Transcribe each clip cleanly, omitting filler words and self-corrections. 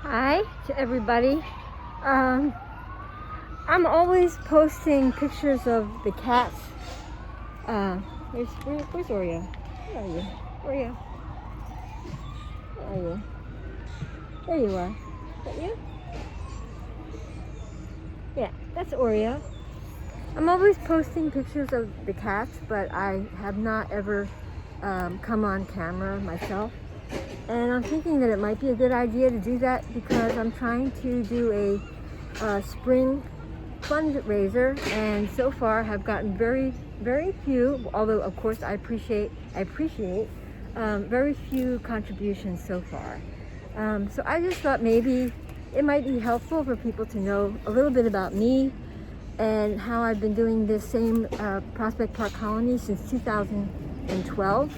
Hi to everybody. I'm always posting pictures of the cats. Where's Oreo? Where are you? Oreo? Where are you? There you are. Is that you? Yeah, that's Oreo. I'm always posting pictures of the cats, but I have not ever come on camera myself. And I'm thinking that it might be a good idea to do that because I'm trying to do a spring fundraiser, and so far have gotten very few, although of course I appreciate very few contributions so far. So I just thought maybe it might be helpful for people to know a little bit about me and how I've been doing this same Prospect Park colony since 2012.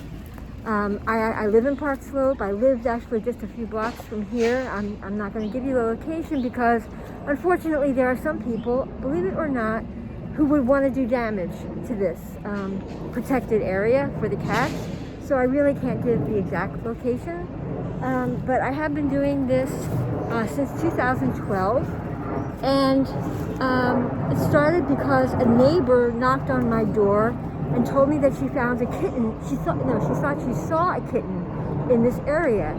I live in Park Slope. I lived actually just a few blocks from here. I'm not going to give you the location because unfortunately there are some people, believe it or not, who would want to do damage to this protected area for the cats. So I really can't give the exact location. But I have been doing this since 2012. And it started because a neighbor knocked on my door and told me that she found a kitten. She thought she saw a kitten in this area,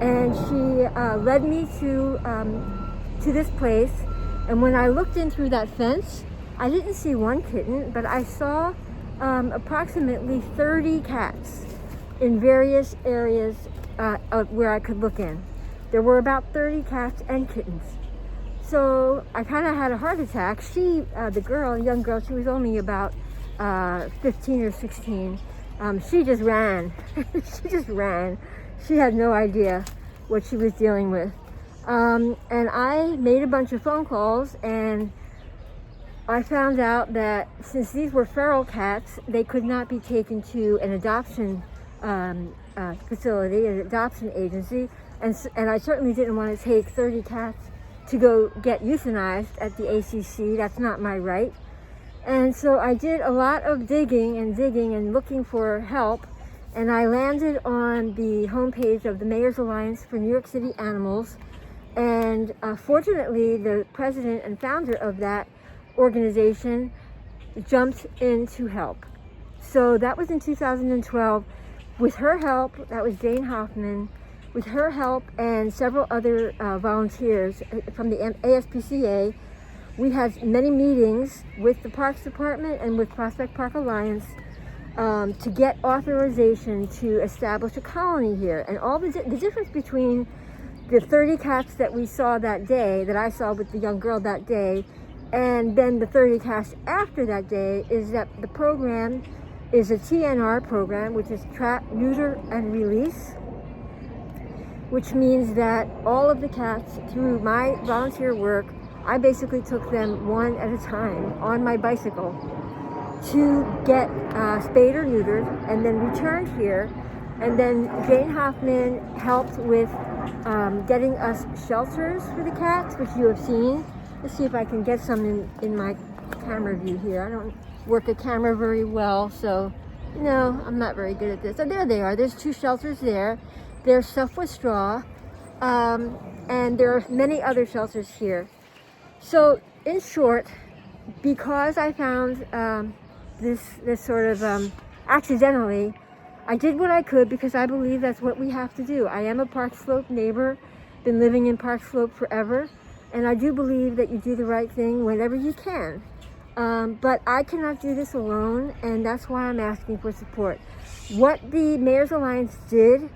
and she led me to this place. And when I looked in through that fence, I didn't see one kitten, but I saw approximately 30 cats in various areas where I could look in. There were about 30 cats and kittens. So I kind of had a heart attack. She, young girl, she was only about 15 or 16. She just ran. She just ran. She had no idea what she was dealing with. And I made a bunch of phone calls, and I found out that since these were feral cats, they could not be taken to an adoption facility, an adoption agency. And I certainly didn't want to take 30 cats to go get euthanized at the ACC. That's not my right. And so I did a lot of digging and looking for help, and I landed on the homepage of the Mayor's Alliance for New York City Animals. And fortunately, the president and founder of that organization jumped in to help. So that was in 2012. With her help, that was Jane Hoffman, with her help and several other volunteers from the ASPCA, we had many meetings with the Parks Department and with Prospect Park Alliance to get authorization to establish a colony here. And all the difference between the 30 cats that we saw that day, that I saw with the young girl that day, and then the 30 cats after that day, is that the program is a TNR program, which is Trap, Neuter, and Release, which means that all of the cats, through my volunteer work, I basically took them one at a time on my bicycle to get spayed or neutered, and then returned here. And then Jane Hoffman helped with getting us shelters for the cats, which you have seen. Let's see if I can get some in my camera view here. I don't work a camera very well, so no, I'm not very good at this. So there they are. There's 2 shelters there. They're stuffed with straw, and there are many other shelters here. So in short, because I found this sort of accidentally, I did what I could because I believe that's what we have to do. I am a Park Slope neighbor, been living in Park Slope forever, and I do believe that you do the right thing whenever you can. But I cannot do this alone, and that's why I'm asking for support. What the Mayor's Alliance did,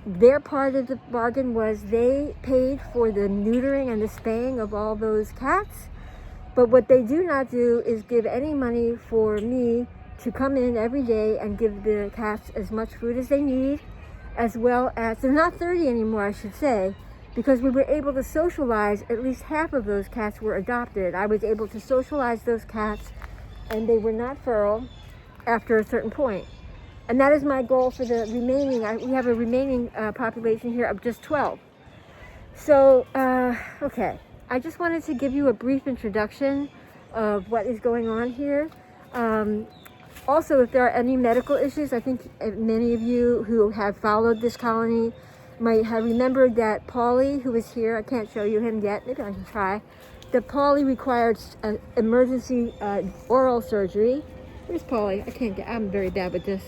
their part of the bargain was they paid for the neutering and the spaying of all those cats. But what they do not do is give any money for me to come in every day and give the cats as much food as they need, as well as, they're not 30 anymore, I should say, because we were able to socialize. At least half of those cats were adopted. I was able to socialize those cats, and they were not feral after a certain point. And that is my goal for the remaining. We have a remaining population here of just 12. So, okay. I just wanted to give you a brief introduction of what is going on here. Also, if there are any medical issues, I think many of you who have followed this colony might have remembered that Paulie, who is here, I can't show you him yet, maybe I can try, that Paulie required emergency oral surgery. Where's Paulie? I'm very bad with this.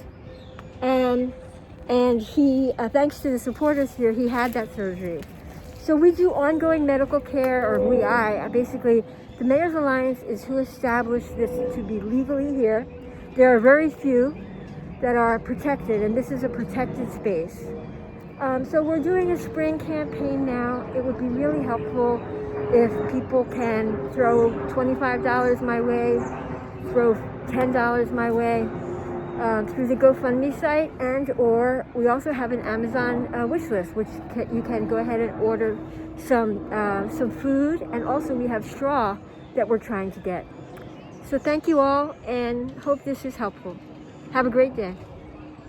And he, thanks to the supporters here, he had that surgery. So we do ongoing medical care, or basically, the Mayor's Alliance is who established this to be legally here. There are very few that are protected, and this is a protected space. So we're doing a spring campaign now. It would be really helpful if people can throw $25 my way, throw $10 my way through the GoFundMe site, or we also have an Amazon wish list, which you can go ahead and order some food, and also we have straw that we're trying to get. So thank you all, and hope this is helpful. Have a great day.